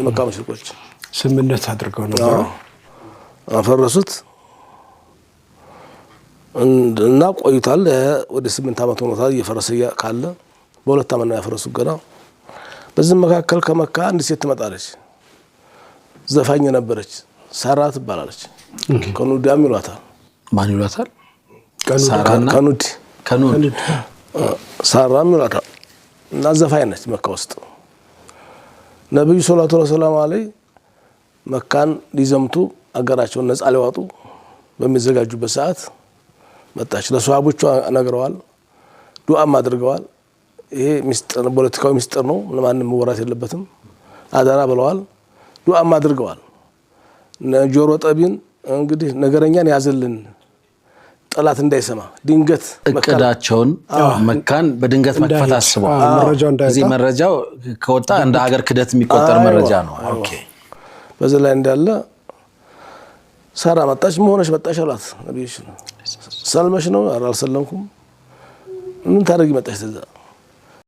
የመካ ሙሽሪኮች ስምምነት አድርገው ነበር አፈረሱት እና ቆይቷል ወደ 8 አመት ሆኖታል እየፈረሰ ካለ በሁለት አመት ነው ያፈረሱት ገና በዚህ መካከል ከመካ አንድ ሴት ትመጣለች ዘፋኝ ነበረች ሳራ ትባላለች ከኑዳም ይሏታል ማን ይሏታል ሳራና ከኑድ ሳራም ይሏታል እና ዘፋኝ ነች መካ ውስጥ ነብዩ ሰለላሁ ዐለይሂ ወሰለም መካን ሊዘምቱ አገራቸውን ነፃ ሊያወጡ በሚዘጋጁበት ሰዓት መጣች ለሷሃቦቿ ነግረዋል ዱዓም አድርገዋል ይሄ ሚስጥር ፖለቲካዊ ሚስጥር ነው ለማንም ወራት የለበትም አዳራ ብለዋል ዱዓም አድርገዋል ጆሮ ጠቢን እንግዲህ ነገረኛን ያዘልን ጠላት እንዳይሰማ ድንገት እቅዳቸውን መካን በድንገት መክፈት አስበው እዚህ መረጃው ከወጣ እንደ ሀገር ክደት የሚቆጠር መረጃ ነው ኦኬ በዚህ ላይ እንዳለ ሳራ መጣች መሆነሽ መጣሽ አላት ነብዩ ሰለመሽ ነው አልሰለምኩም ምን ታረጊ መጣሽ ተዛ